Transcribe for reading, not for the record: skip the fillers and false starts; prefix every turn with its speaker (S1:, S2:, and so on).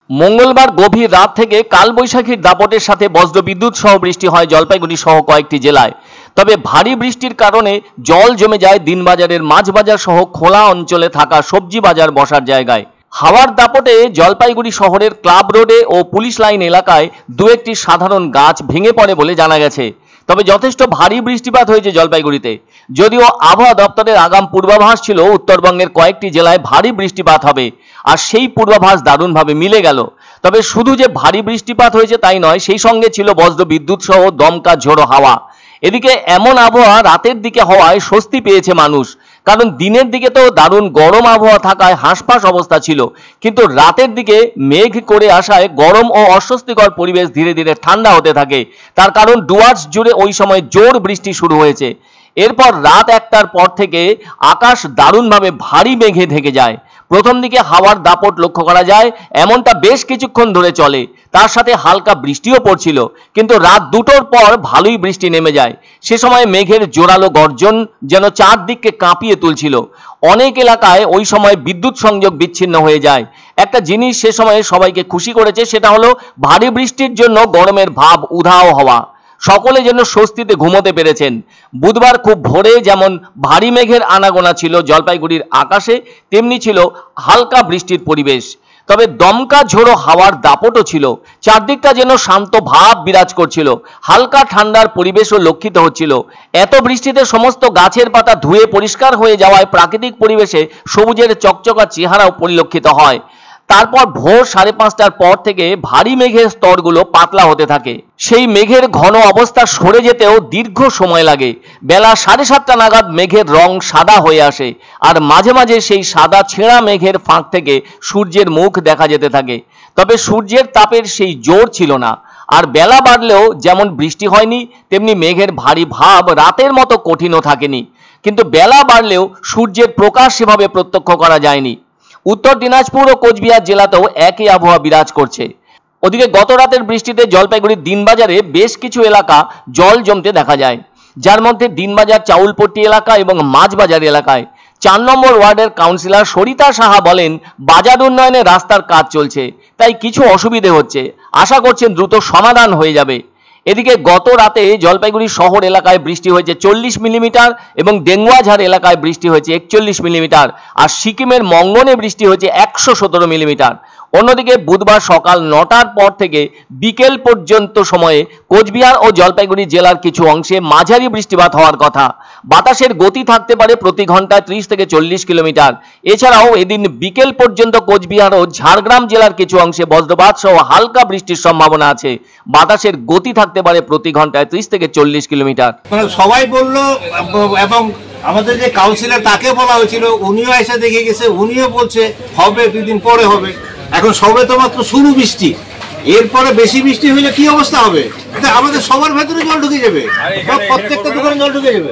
S1: মঙ্গলবার গভীর রাত থেকে কালবৈশাখীর দাপটের সাথে বজ্রবিদ্যুৎ সহ বৃষ্টি হয় জলপাইগুড়ি সহ কয়েকটি জেলায়। তবে ভারী বৃষ্টির কারণে জল জমে যায় দিনবাজারের মাছ বাজার সহ খোলা অঞ্চলে থাকা সবজি বাজার বসার জায়গায়। হাওয়ার দাপটে জলপাইগুড়ি শহরের ক্লাব রোডে ও পুলিশ লাইন এলাকায় দু একটি সাধারণ গাছ ভেঙে পড়ে বলে জানা গেছে। তবে যথেষ্ট ভারী বৃষ্টিপাত হয়েছে জলপাইগুড়িতে। যদিও আবহাওয়া দপ্তরের আগাম পূর্বাভাস ছিল উত্তরবঙ্গের কয়েকটি জেলায় ভারী বৃষ্টিপাত হবে, আর সেই পূর্বাভাস দারুণভাবে মিলে গেল। তবে শুধু যে ভারী বৃষ্টিপাত হয়েছে তাই নয়, সেই সঙ্গে ছিল বজ্রবিদ্যুৎ সহ দমকা ঝোড়ো হাওয়া। এদিকে এমন আবহাওয়া রাতের দিকে হওয়ায় স্বস্তি পেয়েছে মানুষ, কারণ দিনের দিকে তো দারুণ গরম আবহাওয়া থাকায় হাঁসফাঁস অবস্থা ছিল, কিন্তু রাতের দিকে মেঘ করে আসায় গরম ও অস্বস্তিকর পরিবেশ ধীরে ধীরে ঠান্ডা হতে থাকে। তার কারণ ডুয়ার্স জুড়ে ওই সময় জোর বৃষ্টি শুরু হয়েছে। এরপর রাত 1টার পর থেকে আকাশ দারুণভাবে ভারী মেঘে ঢেকে যায়। প্রথম দিকে হাওয়ার দাপট লক্ষ্য করা যায়, এমনটা বেশ কিছুক্ষণ ধরে চলে। তার সাথে হালকা বৃষ্টিও পড়ছিল, কিন্তু রাত 2টোর পর ভালোই বৃষ্টি নেমে যায়। সে সময় মেঘের জোরালো গর্জন যেন চারদিককে কাঁপিয়ে তুলছিল। অনেক এলাকায় ওই সময় বিদ্যুৎ সংযোগ বিচ্ছিন্ন হয়ে যায়। একটা জিনিস সে সময়ে সবাইকে খুশি করেছে, সেটা হলো ভারী বৃষ্টির জন্য গরমের ভাব উধাও হওয়া। সকলে যেন স্বস্তিতে ঘুমোতে পেরেছেন। বুধবার খুব ভোরে যেমন ভারী মেঘের আনাগোনা ছিল জলপাইগুড়ির আকাশে, তেমনি ছিল হালকা বৃষ্টির পরিবেশ। তবে দমকা ঝোড়ো হাওয়ার দাপটও ছিল। চারদিকটা যেন শান্ত ভাব বিরাজ করছিল। হালকা ঠান্ডার পরিবেশও লক্ষিত হচ্ছিল। এত বৃষ্টিতে সমস্ত গাছের পাতা ধুয়ে পরিষ্কার হয়ে যাওয়ায় প্রাকৃতিক পরিবেশে সবুজের চকচকা চেহারাও পরিলক্ষিত হয়। তারপর ভোর 5:30টার পর থেকে ভারী মেঘের স্তরগুলো পাতলা হতে থাকে। সেই মেঘের ঘন অবস্থা সরে যেতেও দীর্ঘ সময় লাগে। বেলা 7:30টা নাগাদ মেঘের রং সাদা হয়ে আসে, আর মাঝে মাঝে সেই সাদা ছেঁড়া মেঘের ফাঁক থেকে সূর্যের মুখ দেখা যেতে থাকে। তবে সূর্যের তাপের সেই জোর ছিল না। আর বেলা বাড়লেও যেমন বৃষ্টি হয়নি, তেমনি মেঘের ভারী ভাব রাতের মতো কঠিনও থাকেনি। কিন্তু বেলা বাড়লেও সূর্যের প্রকাশ সেভাবে প্রত্যক্ষ করা যায়নি। উত্তর দিনাজপুর ও কোচবিহার জেলাতেও একই আবহাওয়া বিরাজ করছে। ওদিকে গত রাতের বৃষ্টিতে জলপাইগুড়ির দিনবাজারে বেশ কিছু এলাকা জল জমতে দেখা যায়, যার মধ্যে দিনবাজার চাউলপট্টি এলাকা এবং মাছবাজার এলাকায়। 4 নম্বর ওয়ার্ডের কাউন্সিলর সরিতা সাহা বলেন, বাজার উন্নয়নে রাস্তার কাজ চলছে, তাই কিছু অসুবিধে হচ্ছে। আশা করছেন দ্রুত সমাধান হয়ে যাবে। এদিকে গত রাতে জলপাইগুড়ি শহর এলাকায় বৃষ্টি হয়েছে 40 মিলিমিটার এবং ডেঙ্গুয়াঝাড় এলাকায় বৃষ্টি হয়েছে 41 মিলিমিটার, আর সিকিমের মঙ্গনে বৃষ্টি হয়েছে 117 মিলিমিটার। অন্যদিকে বুধবার সকাল 9টার পর থেকে বিকেল পর্যন্ত সময়ে কোচবিহার ও জলপাইগুড়ি জেলার কিছু অংশে মাঝারি বৃষ্টিপাত হওয়ার কথা। বাতাসের গতি থাকতে পারে প্রতি ঘন্টায় 30 থেকে 40 কিলোমিটার। এছাড়াও এদিন বিকেল পর্যন্ত কোচবিহার ও ঝাড়গ্রাম জেলার কিছু অংশে বজ্রপাত সহ হালকা বৃষ্টির সম্ভাবনা আছে। বাতাসের গতি থাকতে পারে প্রতি ঘন্টায় 30 থেকে 40 কিলোমিটার।
S2: সবাই বললো, এবং আমাদের যে কাউন্সিলর তাকে বলা হয়েছিল, উনিও এসে দেখে গেছে, উনিও বলছে হবে 2 দিন পরে হবে। এখন সবে তো মাত্র শুরু বৃষ্টি, এরপরে বেশি বৃষ্টি হলে কি অবস্থা হবে? এটা আমাদের সবার ভেতরে জল ঢুকে যাবে, প্রত্যেকটা দোকানে জল ঢুকে যাবে।